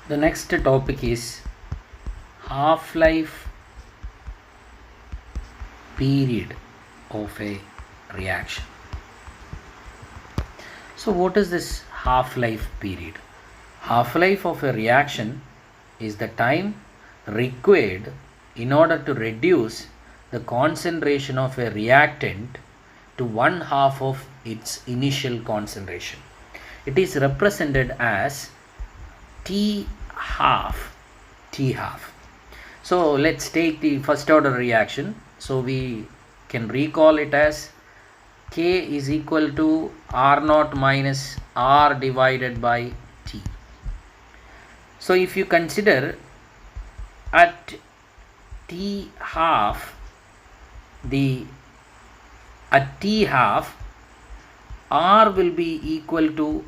The next topic is half-life period of a reaction. So what is this half-life period? Half-life of a reaction is the time required in order to reduce the concentration of a reactant to one half of its initial concentration. It is represented as T half. T half. So let's take the first order reaction. So we can recall it as K is equal to R naught minus R divided by T. So if you consider at T half, at T half, R will be equal to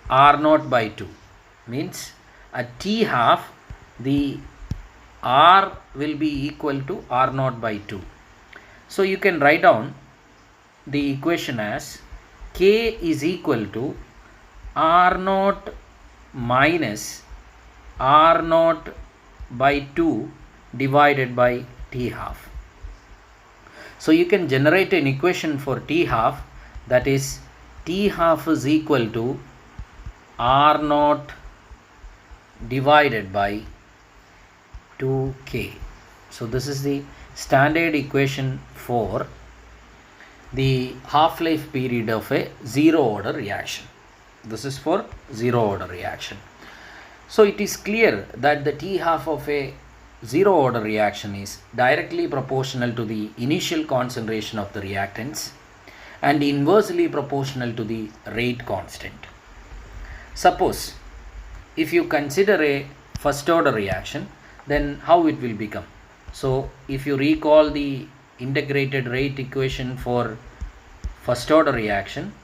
R naught by 2. Means at T half, the R will be equal to R naught by 2. So you can write down the equation as K is equal to R naught minus R naught by 2 divided by T half. So you can generate an equation for T half, that is T half is equal to R naught divided by 2K. So this is the standard equation for the half-life period of a zero order reaction. This is for zero order reaction. So it is clear that the T half of a zero order reaction is directly proportional to the initial concentration of the reactants and inversely proportional to the rate constant. Suppose if you consider a first order reaction, then how it will become? So if you recall the integrated rate equation for first order reaction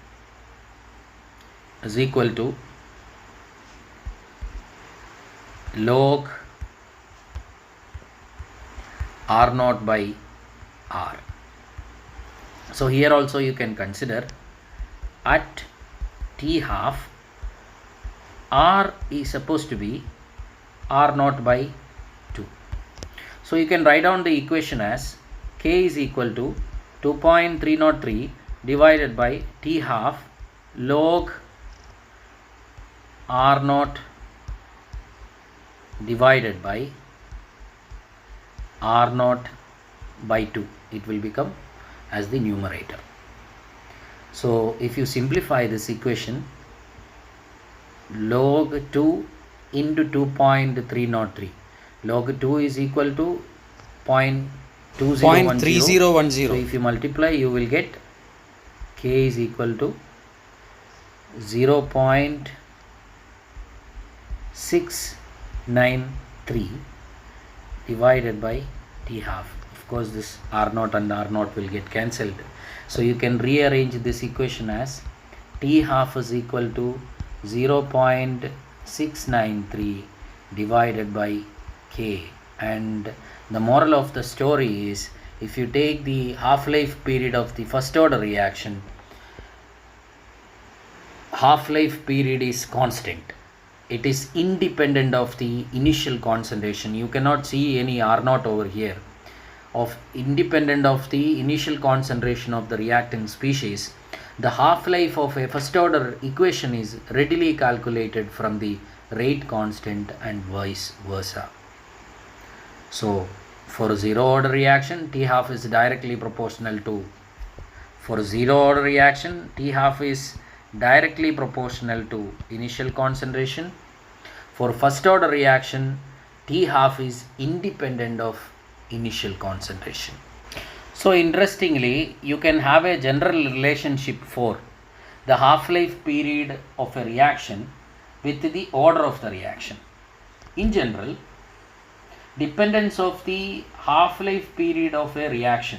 is equal to log R naught by R. So here also you can consider at T half, R is supposed to be R naught by 2. So you can write down the equation as K is equal to 2.303 divided by T half log R naught divided by R naught by 2. It will become as the numerator. So if you simplify this equation, log 2 into 2.303, log 2 is equal to 0.2010. So if you multiply, you will get K is equal to 0.693 divided by T half. Of course, this R naught and R naught will get cancelled. So you can rearrange this equation as T half is equal to 0.693 divided by K. And the moral of the story is, if you take the half-life period of the first order reaction, half-life period is constant. It is independent of the initial concentration. You cannot see any R naught over here. Independent of the initial concentration of the reactant species, the half-life of a first order equation is readily calculated from the rate constant and vice versa. So for a zero order reaction, T half is directly proportional to, for a zero order reaction, T half is directly proportional to initial concentration. For first order reaction, T half is independent of initial concentration. So interestingly, you can have a general relationship for the half-life period of a reaction with the order of the reaction. In general, dependence of the half-life period of a reaction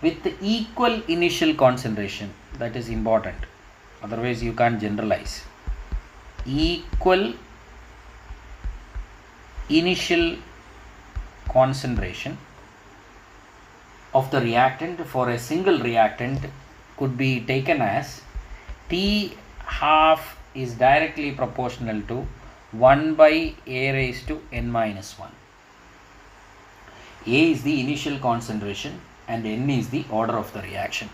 with the equal initial concentration, that is important. Otherwise you can't generalize. Equal initial concentration of the reactant for a single reactant could be taken as T half is directly proportional to 1 by A raised to n minus 1. A is the initial concentration and n is the order of the reaction.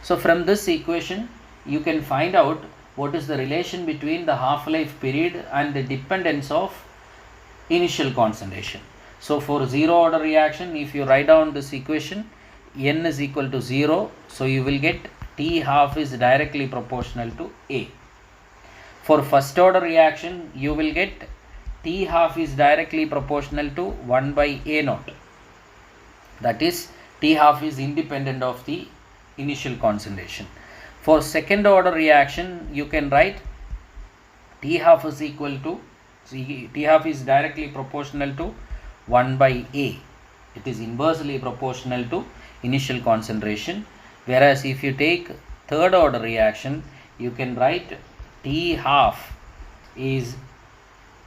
So from this equation you can find out what is the relation between the half-life period and the dependence of initial concentration. So for zero order reaction, if you write down this equation, n is equal to 0, so you will get T half is directly proportional to A. For first order reaction, you will get T half is directly proportional to 1 by A naught. That is, T half is independent of the initial concentration. For second order reaction, you can write T half is equal to, T half is directly proportional to 1 by A. It is inversely proportional to initial concentration. Whereas if you take third order reaction, you can write T half is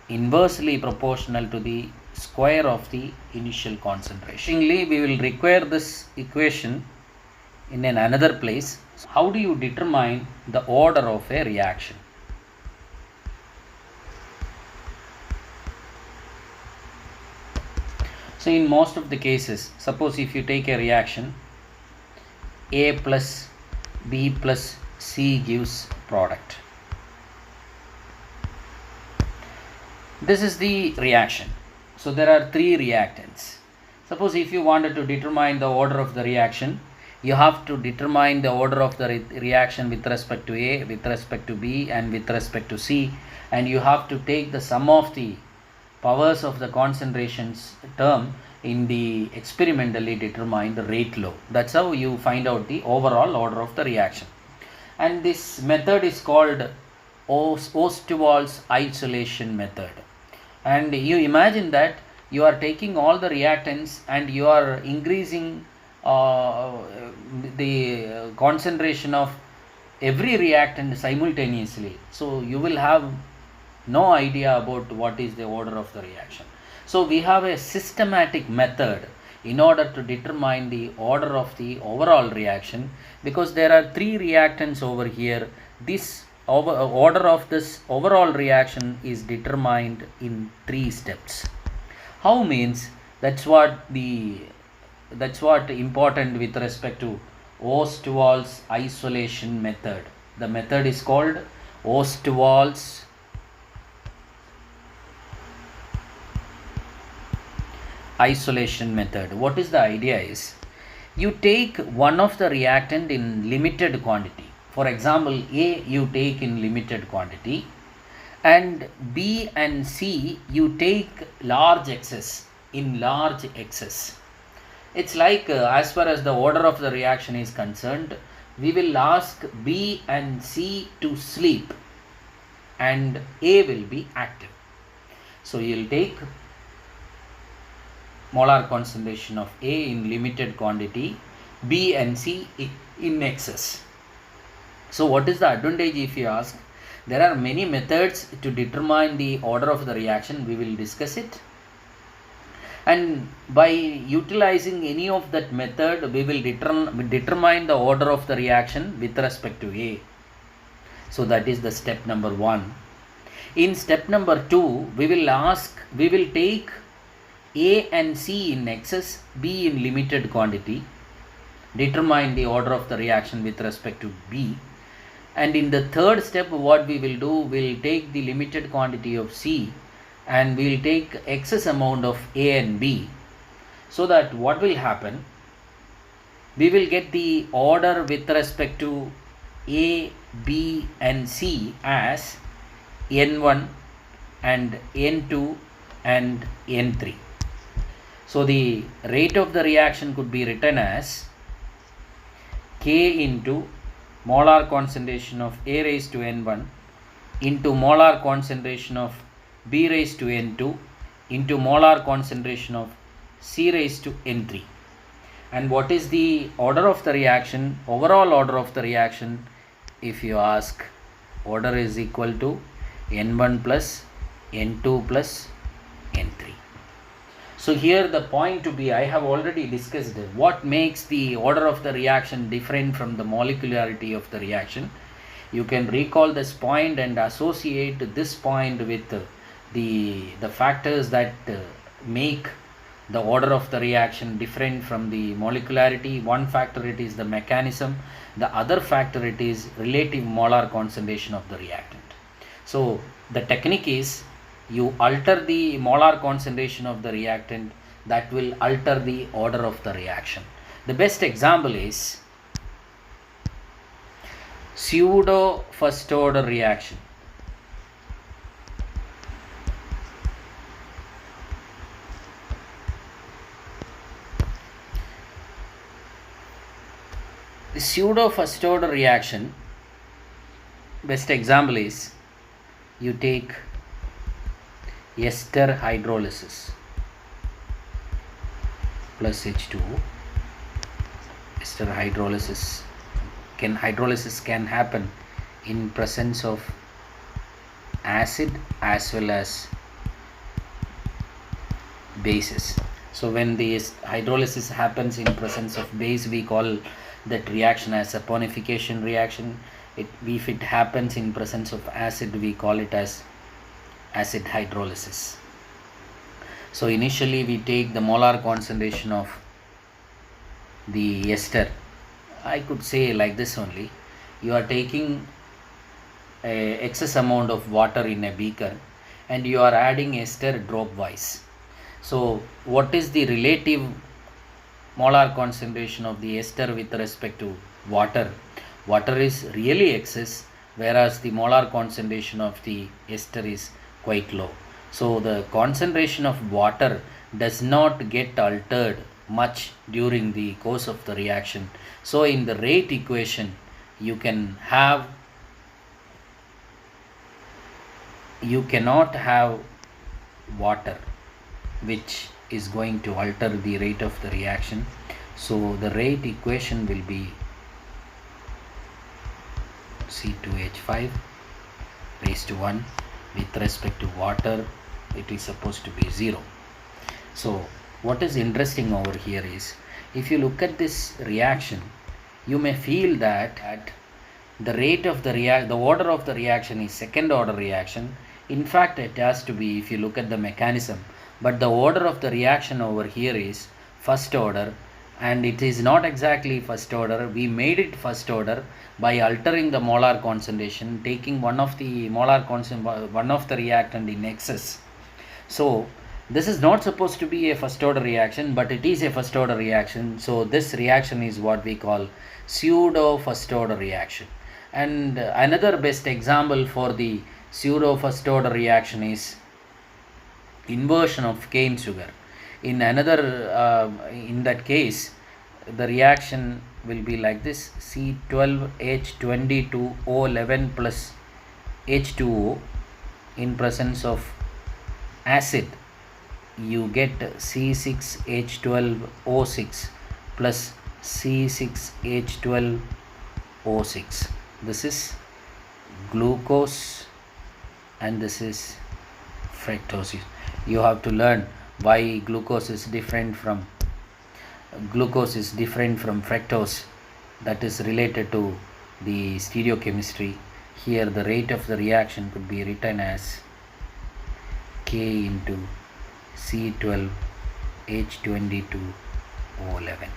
inversely proportional to the square of the initial concentration. We will require this equation in another place. How do you determine the order of a reaction? So in most of the cases, suppose if you take a reaction, A plus B plus C gives product. This is the reaction. So there are three reactants. Suppose if you wanted to determine the order of the reaction, you have to determine the order of the reaction with respect to A, with respect to B, and with respect to C, and you have to take the sum of the powers of the concentrations term in the experimentally determined rate law. That's how you find out the overall order of the reaction. And this method is called Ostwald's isolation method. And you imagine that you are taking all the reactants and you are increasing the concentration of every reactant simultaneously. So you will have no idea about what is the order of the reaction. So we have a systematic method in order to determine the order of the overall reaction, because there are three reactants over here. This order of this overall reaction is determined in 3 steps. How means that's what important with respect to Ostwald's isolation method. The method is called Ostwald's isolation method. What is the idea is, you take one of the reactant in limited quantity. For example, A you take in limited quantity, and B and C you take large excess in large excess. It's like as far as the order of the reaction is concerned, we will ask B and C to sleep and A will be active. So you will take molar concentration of A in limited quantity, B and C in excess. So what is the advantage if you ask? There are many methods to determine the order of the reaction. We will discuss it. And by utilizing any of that method, we will determine the order of the reaction with respect to A. So that is the step number 1. In step number 2, we will take A and C in excess, B in limited quantity, determine the order of the reaction with respect to B. And in the third step, what we will do, we will take the limited quantity of C and we will take excess amount of A and B, so that what will happen, we will get the order with respect to A, B and C as N1 and N2 and N3. So the rate of the reaction could be written as K into molar concentration of A raised to N1 into molar concentration of B raised to N2 into molar concentration of C raised to N3. And what is the order of the reaction, overall order of the reaction? If you ask, order is equal to N1 plus N2 plus N3. So here the point to be, I have already discussed what makes the order of the reaction different from the molecularity of the reaction. You can recall this point and associate this point with the factors that make the order of the reaction different from the molecularity. One factor it is the mechanism, the other factor it is relative molar concentration of the reactant. So the technique is you alter the molar concentration of the reactant, that will alter the order of the reaction. The best example is pseudo first order reaction. The pseudo first order reaction, best example is you take ester hydrolysis plus H2O. Ester hydrolysis can happen in presence of acid as well as bases. So when the hydrolysis happens in presence of base, we call that reaction as a saponification reaction. If it happens in presence of acid, we call it as acid hydrolysis. So initially we take the molar concentration of the ester. I could say like this only. You are taking a excess amount of water in a beaker and you are adding ester drop wise. So what is the relative molar concentration of the ester with respect to water? Water is really excess, whereas the molar concentration of the ester is quite low. So the concentration of water does not get altered much during the course of the reaction. So in the rate equation you cannot have water which is going to alter the rate of the reaction. So the rate equation will be C2H5 raised to 1. With respect to water, it is supposed to be 0. So what is interesting over here is, if you look at this reaction, you may feel that the rate of the order of the reaction is second order reaction. In fact, it has to be, if you look at the mechanism, but the order of the reaction over here is first order, and it is not exactly first order. We made it first order by altering the molar concentration, taking one of the reactant in excess. So this is not supposed to be a first order reaction, but it is a first order reaction. So this reaction is what we call pseudo first order reaction. And another best example for the pseudo first order reaction is inversion of cane sugar. In that case, the reaction will be like this: C12H22O11 plus H2O. In presence of acid, you get C6H12O6 plus C6H12O6. This is glucose and this is fructose. You have to learn why glucose is different from fructose. That is related to the stereochemistry. Here the rate of the reaction could be written as K into C12H22O11.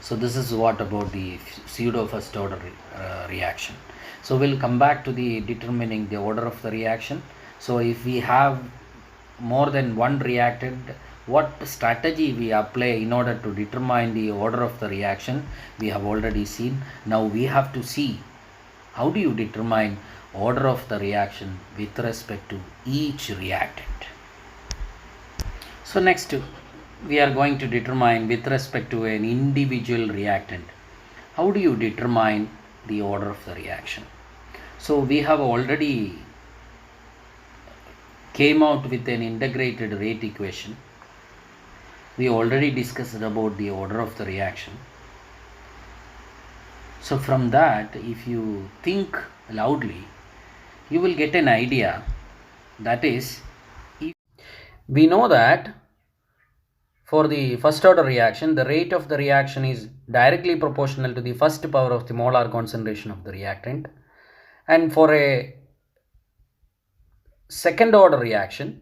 So this is what about the pseudo first order reaction. So we'll come back to the determining the order of the reaction. So if we have more than one reactant, what strategy we apply in order to determine the order of the reaction, we have already seen. Now we have to see how do you determine order of the reaction with respect to each reactant. So next we are going to determine with respect to an individual reactant, how do you determine the order of the reaction. So we have already came out with an integrated rate equation. We already discussed about the order of the reaction. So from that, if you think loudly, you will get an idea. That is, we know that for the first order reaction, the rate of the reaction is directly proportional to the first power of the molar concentration of the reactant. And for a second order reaction,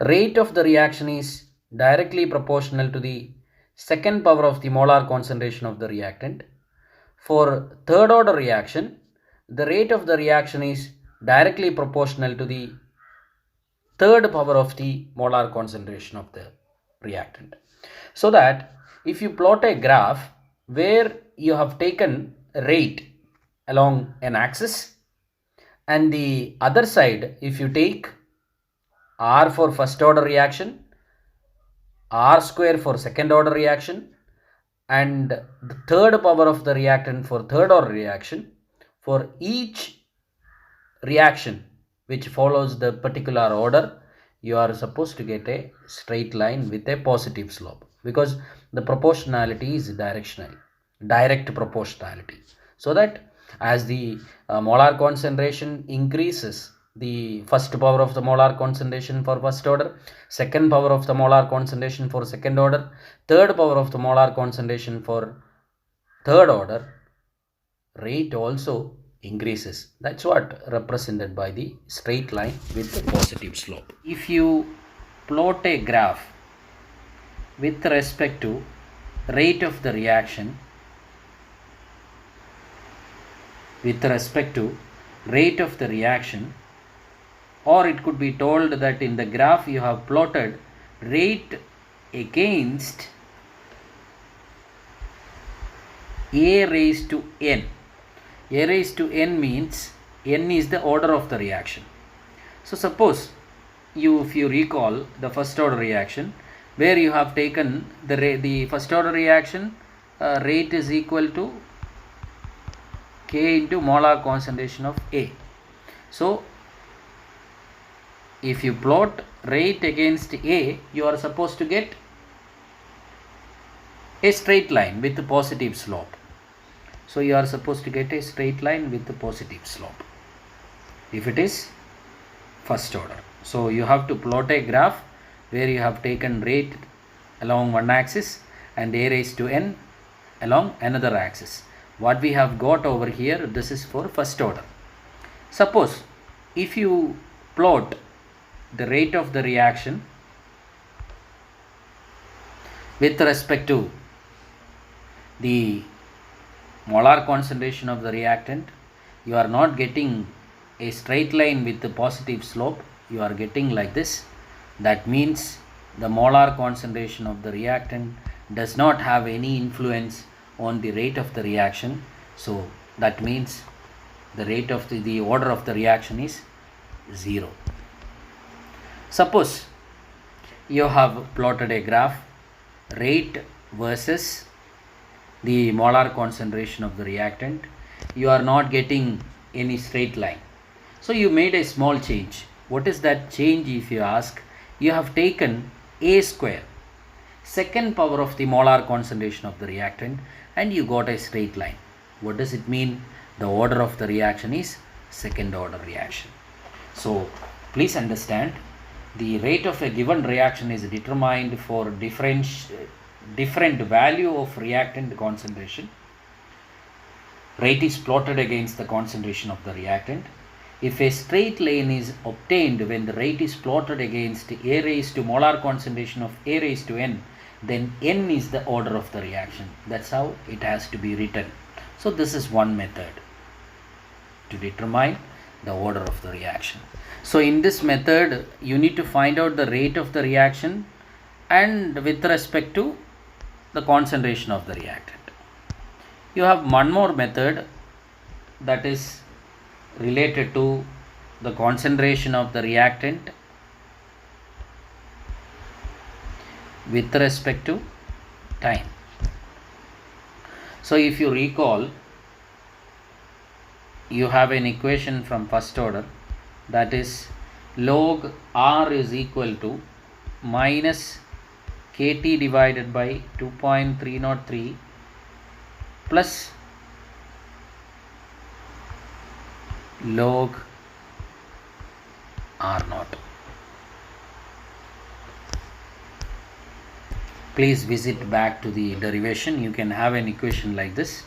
rate of the reaction is directly proportional to the second power of the molar concentration of the reactant. For third order reaction, the rate of the reaction is directly proportional to the third power of the molar concentration of the reactant. So that if you plot a graph where you have taken rate along an axis, and the other side if you take R for first order reaction, R square for second order reaction, and the third power of the reactant for third order reaction, for each reaction which follows the particular order, you are supposed to get a straight line with a positive slope, because the proportionality is directional, direct proportionality. So that as the molar concentration increases, the first power of the molar concentration for first order, second power of the molar concentration for second order, third power of the molar concentration for third order, rate also increases. That's what represented by the straight line with the positive slope. If you plot a graph with respect to rate of the reaction, or it could be told that in the graph you have plotted rate against a raised to n. A raised to n means n is the order of the reaction. So suppose if you recall the first order reaction, where you have taken the first order reaction, rate is equal to K into molar concentration of A. So if you plot rate against A, you are supposed to get a straight line with a positive slope. So you are supposed to get a straight line with a positive slope if it is first order. So you have to plot a graph where you have taken rate along one axis and a raised to n along another axis. What we have got over here, this is for first order. Suppose if you plot the rate of the reaction with respect to the molar concentration of the reactant, you are not getting a straight line with the positive slope, you are getting like this. That means the molar concentration of the reactant does not have any influence on the rate of the reaction. So that means the rate of the order of the reaction is 0. Suppose you have plotted a graph rate versus the molar concentration of the reactant. You are not getting any straight line. So you made a small change. What is that change if you ask? You have taken A square, second power of the molar concentration of the reactant, and you got a straight line. What does it mean? The order of the reaction is second order reaction. So please understand, the rate of a given reaction is determined for different value of reactant concentration. Rate is plotted against the concentration of the reactant. If a straight line is obtained when the rate is plotted against A raised to molar concentration of A raised to n, then n is the order of the reaction. That's how it has to be written. So this is one method to determine the order of the reaction. So in this method, you need to find out the rate of the reaction and with respect to the concentration of the reactant. You have one more method that is related to the concentration of the reactant with respect to time. So if you recall, you have an equation from first order, that is log R is equal to minus Kt divided by 2.303 plus log R naught. Please visit back to the derivation. You can have an equation like this.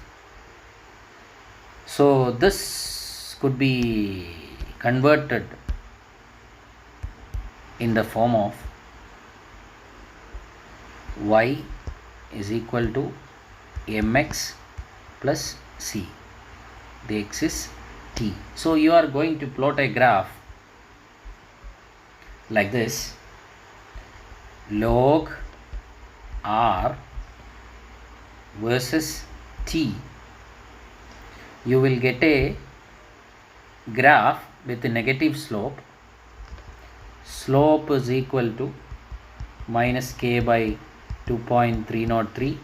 So this could be converted in the form of y is equal to mx plus c. The x is t. So you are going to plot a graph like this: log r versus t. You will get a graph with a negative slope. Slope is equal to minus k by 2.303,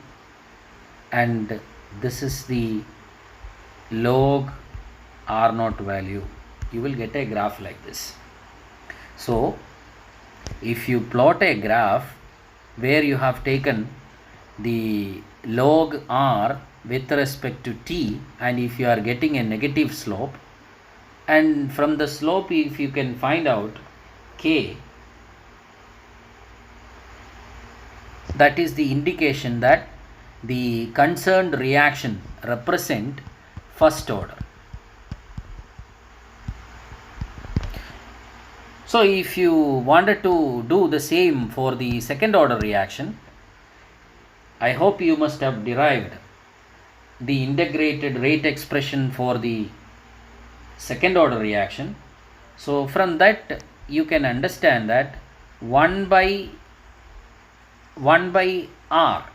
and this is the log r naught value. You will get a graph like this. So if you plot a graph where you have taken the log r with respect to t, and if you are getting a negative slope, and from the slope if you can find out k, that is the indication that the concerned reaction represent first order. So if you wanted to do the same for the second order reaction, I hope you must have derived the integrated rate expression for the second order reaction. So from that you can understand that 1 by r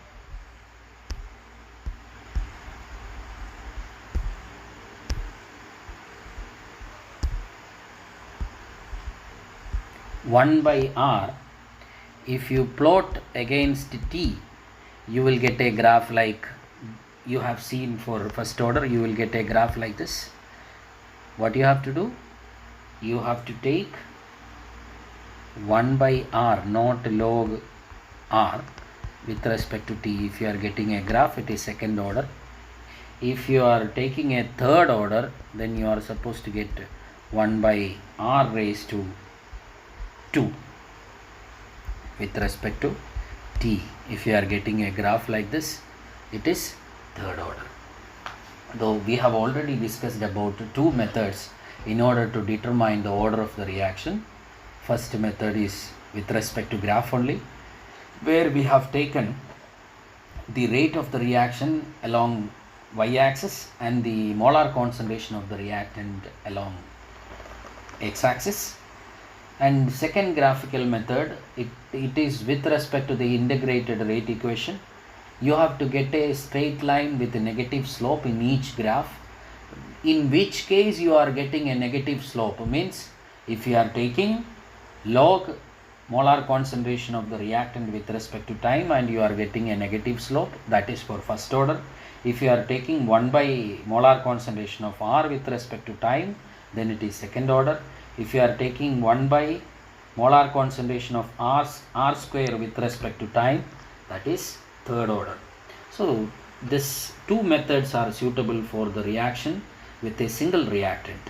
if you plot against t, you will get a graph like you have seen for first order. You will get a graph like this. What you have to do? You have to take 1 by r, not log r, with respect to t. If you are getting a graph, it is second order. If you are taking a third order, then you are supposed to get 1 by r raised to 2 with respect to t. If you are getting a graph like this, it is third order. Though we have already discussed about two methods in order to determine the order of the reaction. First method is with respect to graph only, where we have taken the rate of the reaction along y-axis and the molar concentration of the reactant along x-axis. And second graphical method, it is with respect to the integrated rate equation. You have to get a straight line with a negative slope in each graph, in which case you are getting a negative slope. Means if you are taking log molar concentration of the reactant with respect to time and you are getting a negative slope, that is for first order. If you are taking 1 by molar concentration of r with respect to time, then it is second order. If you are taking 1 by molar concentration of r square with respect to time, that is third order. So these two methods are suitable for the reaction with a single reactant,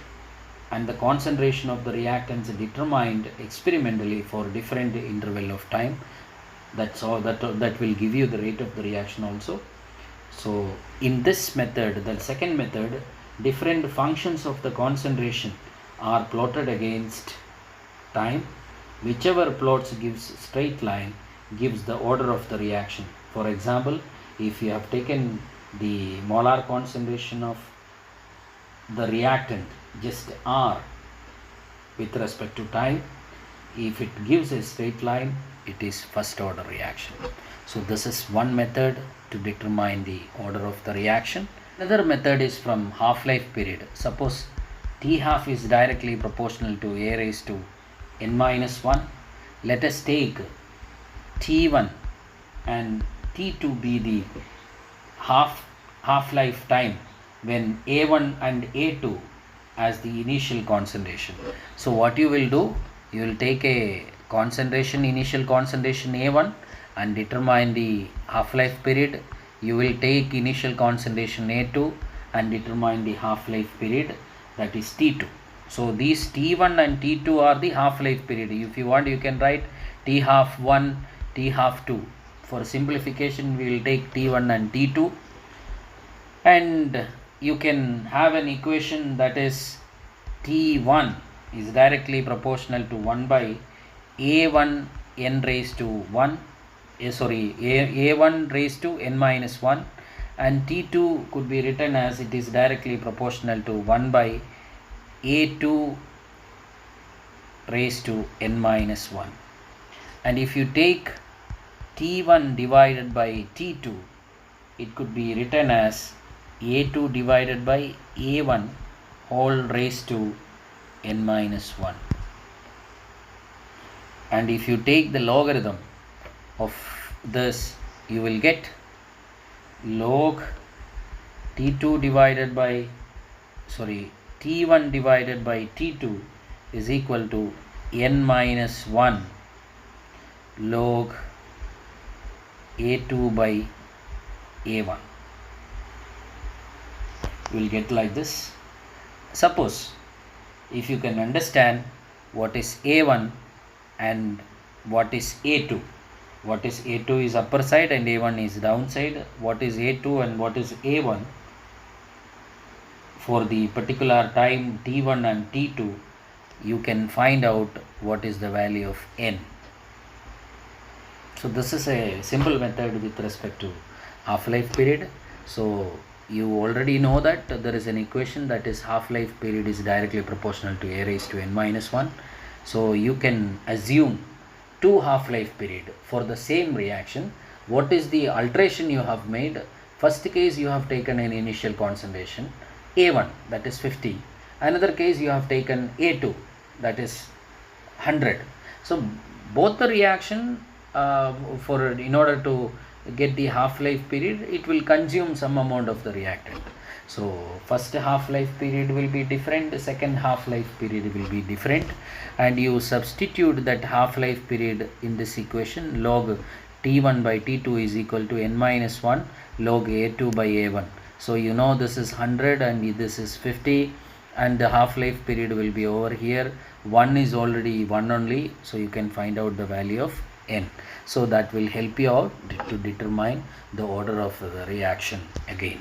and the concentration of the reactants determined experimentally for different interval of time. That's all. That will give you the rate of the reaction also. So in this method, the second method, different functions of the concentration are plotted against time. Whichever plots gives straight line gives the order of the reaction. For example, if you have taken the molar concentration of the reactant just r with respect to time, if it gives a straight line, it is first order reaction. So this is one method to determine the order of the reaction. Another method is from half-life period. Suppose T half is directly proportional to a raised to n minus 1. Let us take T1 and T2 be the half-life time when A1 and A2 as the initial concentration. So what you will do, you will take a initial concentration A1 and determine the half-life period. You will take initial concentration A2 and determine the half-life period, that is T2. So these T1 and T2 are the half-life period. If you want, you can write T half 1, T half 2. For simplification, we will take T1 and T2, and you can have an equation that is T1 is directly proportional to 1 by a1 n raised to 1, a1 raised to n minus 1, and T2 could be written as it is directly proportional to 1 by a2 raised to n minus 1. And if you take T1 divided by T2, it could be written as a2 divided by a1 whole raised to n minus 1. And if you take the logarithm of this, you will get log T1 divided by T2 is equal to n minus 1 log a2 by a1. You will get like this. Suppose if you can understand what is a1 and what is a2. What is a2 is upper side and a1 is downside. What is a2 and what is a1 for the particular time t1 and t2, you can find out what is the value of n. So this is a simple method with respect to half-life period. So you already know that there is an equation that is half-life period is directly proportional to a raised to n minus 1. So you can assume two half-life period for the same reaction. What is the alteration you have made? First case you have taken an initial concentration A1, that is 50. Another case you have taken A2, that is 100. So both the reaction in order to get the half-life period, it will consume some amount of the reactant. So first half-life period will be different, second half-life period will be different, and you substitute that half-life period in this equation. Log T1 by T2 is equal to n minus 1 log A2 by A1. So you know this is 100 and this is 50, and the half-life period will be over here. 1 is already 1 only, so you can find out the value of n. So that will help you out to determine the order of the reaction again.